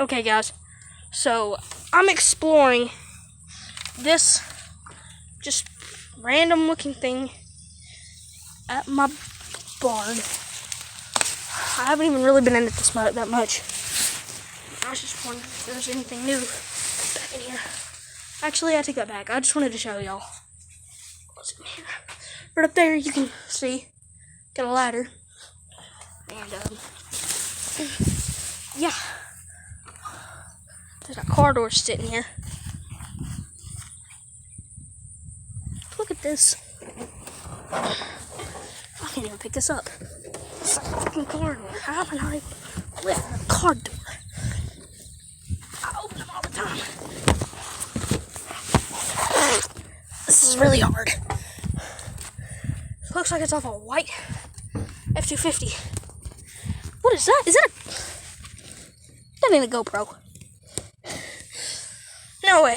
Okay, guys, so I'm exploring this just random looking thing at my barn. I haven't even really been in it that much. I was just wondering if there's anything new back in here. Actually, I take that back. I just wanted to show y'all what's in here. Right up there, you can see, got a ladder, and yeah, there's a car door sitting here. Look at this. I can't even pick this up. It's like a fucking car door. How can I lift a car door? I open them all the time. This is really hard. Looks like it's off a white F-250. What is that? That ain't a GoPro. No way.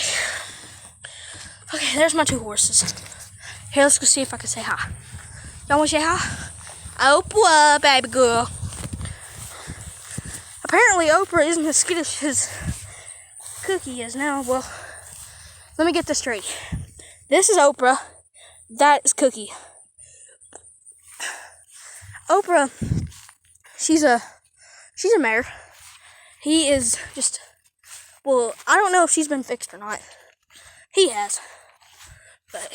Okay, there's my two horses. Here, let's go see if I can say hi. Y'all want to say hi? Oprah, baby girl. Apparently, Oprah isn't as skittish as Cookie is now. Well, let me get this straight. This is Oprah. That is Cookie. Oprah, she's a mare. He is just, well, I don't know if she's been fixed or not. He has. But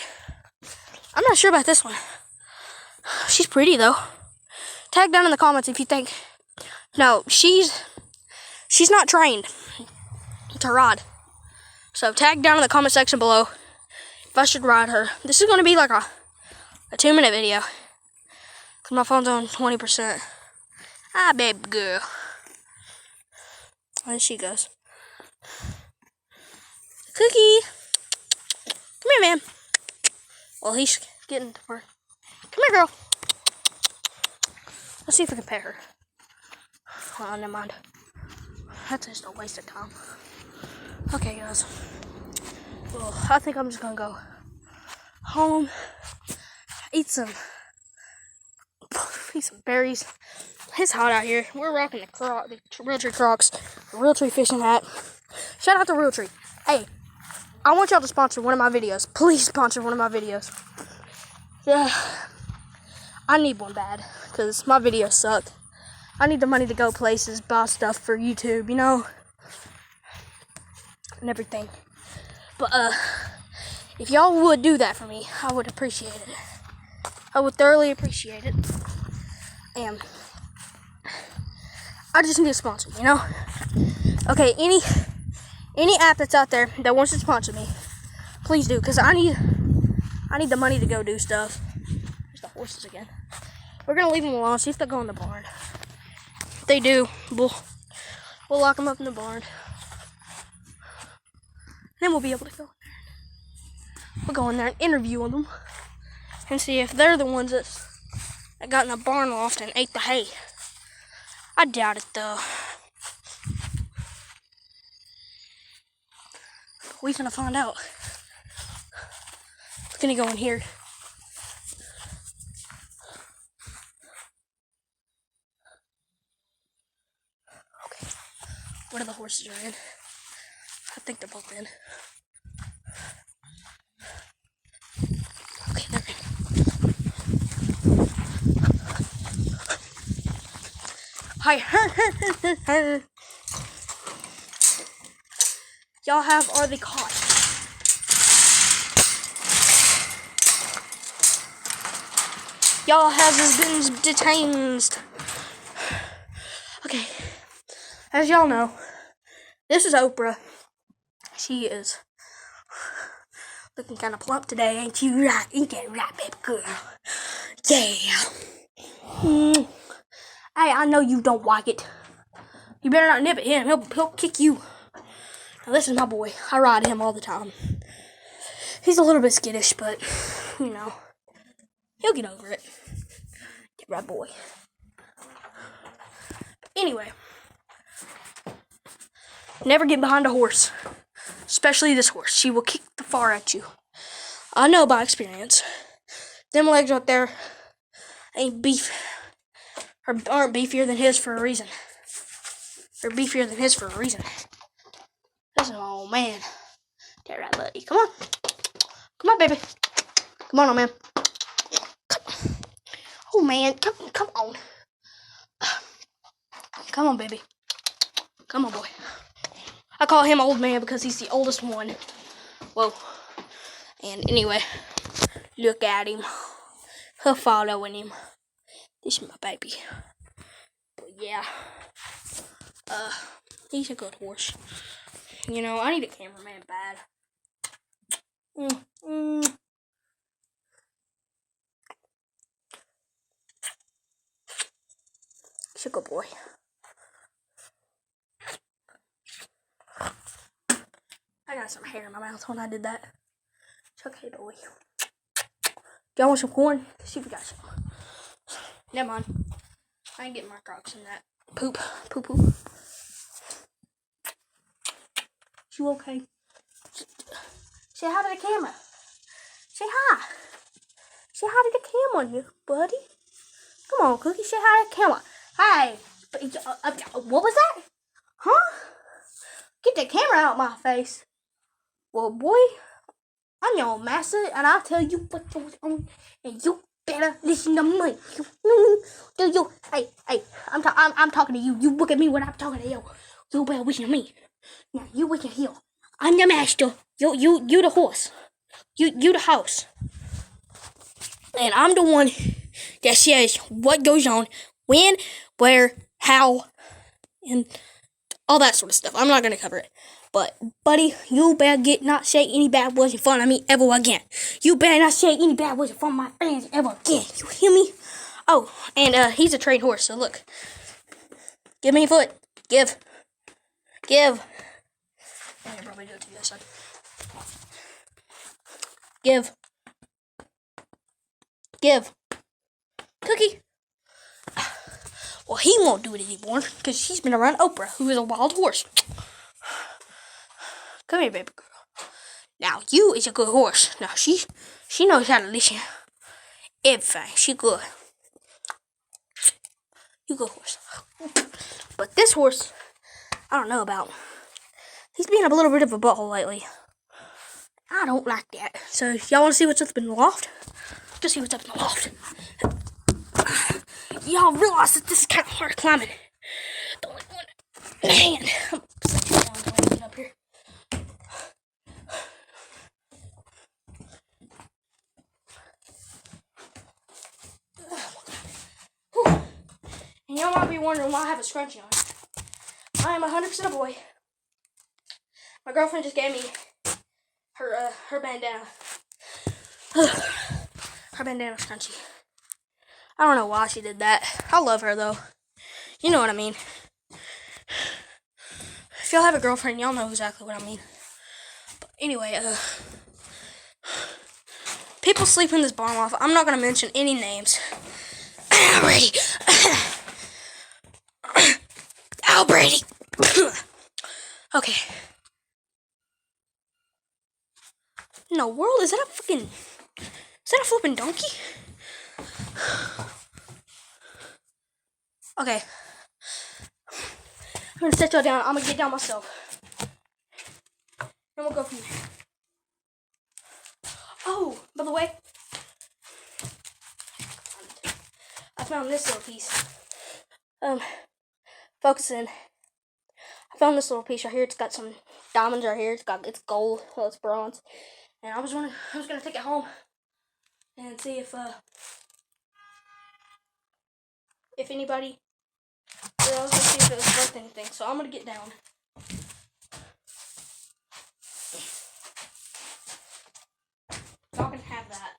I'm not sure about this one. She's pretty though. Tag down in the comments if you think. No, she's not trained to ride. So tag down in the comment section below if I should ride her. This is going to be like a 2-minute video. Cause my phone's on 20%. Ah, baby girl. There she goes. Cookie. Come here, man. Well, he's getting to her. Come here, girl. Let's see if we can pet her. Oh, never mind. That's just a waste of time. Okay, guys. Well, I think I'm just gonna go home, eat some berries. It's hot out here. We're rocking the Realtree Crocs, the Realtree fishing hat. Shout out to Realtree. Hey, I want y'all to sponsor one of my videos. Please sponsor one of my videos. Yeah, I need one bad because my videos suck. I need the money to go places, buy stuff for YouTube, you know, and everything. But if y'all would do that for me, I would appreciate it. I would thoroughly appreciate it. And I just need a sponsor, you know. Okay, any app that's out there that wants to sponsor me, please do, because I need the money to go do stuff. There's the horses again. We're gonna leave them alone, see if they'll go in the barn. If they do, we'll lock them up in the barn. Then we'll be able to go in there. We'll go in there and interview them and see if they're the ones that got in the barn loft and ate the hay. I doubt it though. We're gonna find out. We're gonna go in here. Okay. What are the horses are in? I think they're both in. Okay, they're in. Hi. Y'all are they caught? Y'all has been detained. Okay, as y'all know, this is Oprah. She is looking kind of plump today, ain't you? Right, ain't that right, baby girl? Yeah. Hey, I know you don't like it. You better not nip at him. He'll kick you. Now, this is my boy. I ride him all the time. He's a little bit skittish, but, you know, he'll get over it. Get right, boy. But anyway, never get behind a horse, especially this horse. She will kick the far at you. I know by experience. Them legs right there ain't beef, or aren't beefier than his for a reason. They're beefier than his for a reason. Oh man. There, right, buddy. Come on. Come on, baby. Come on, man. Oh man, come on. Come on, baby. Come on, boy. I call him old man because he's the oldest one. Whoa. And anyway, look at him. Her following him. This is my baby. But yeah. He's a good horse. You know, I need a cameraman bad. He's a good boy. I got some hair in my mouth when I did that. It's okay, boy. Do y'all want some corn? See if we got some. Never mind. I ain't getting my Crocs in that. Poop. You okay? Say hi to the camera. Say hi. Say hi to the camera, you buddy. Come on, Cookie. Say hi to the camera. Hi. What was that? Huh? Get the camera out of my face. Well, boy, I'm your master, and I'll tell you what goes on, and you better listen to me. Hey, I'm talking to you. You look at me when I'm talking to you. You better listen to me. Now, you listen here. I'm the master. You the horse. You the house. And I'm the one that says what goes on, when, where, how, and all that sort of stuff. I'm not gonna cover it. But, buddy, you better not say any bad words in front of me ever again. You better not say any bad words in front of my fans ever again. You hear me? Oh, and he's a trained horse, so look. Give me a foot. Give. I can probably do it to the other side. Give. Cookie. Well, he won't do it anymore because she's been around Oprah, who is a wild horse. Come here, baby girl. Now, you is a good horse. Now, she knows how to listen. Everything. She good. You good horse. But this horse, I don't know about. He's being a little bit of a butthole lately. I don't like that. So, y'all want to see what's up in the loft? Just see what's up in the loft. Y'all realize that this is kind of hard climbing. Don't let one hand. I'm upside down when I get up here. And y'all might be wondering why I have a scrunchie on. I am 100% a boy. My girlfriend just gave me her bandana. Her bandana scrunchie. I don't know why she did that. I love her though. You know what I mean. If y'all have a girlfriend, y'all know exactly what I mean. But anyway, people sleep in this barn loft. I'm not gonna mention any names. Brady. Al Brady. Okay. No world, is that a flipping donkey? Okay. I'm gonna set y'all down. I'm gonna get down myself. And we'll go from there. Oh, by the way, I found this little piece. Focus in. I found this little piece right here. It's got some diamonds right here. It's gold. Well, it's bronze. And I was gonna take it home and see if anybody. I was gonna see if it was worth anything. So I'm gonna get down. Y'all can have that.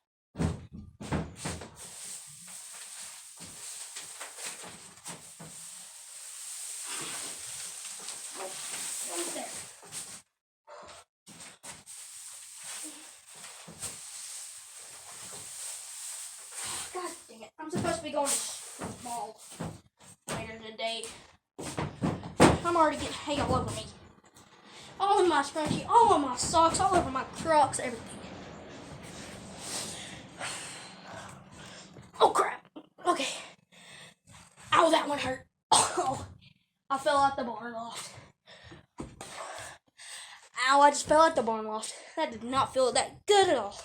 God dang it. I'm supposed to be going to the mall later today. I'm already getting hay all over me. All in my scrunchie, all on my socks, all over my Crocs, everything. Oh crap. Okay. Ow, that one hurt. Oh. I fell out the barn loft. Ow, I just fell out the barn loft. That did not feel that good at all.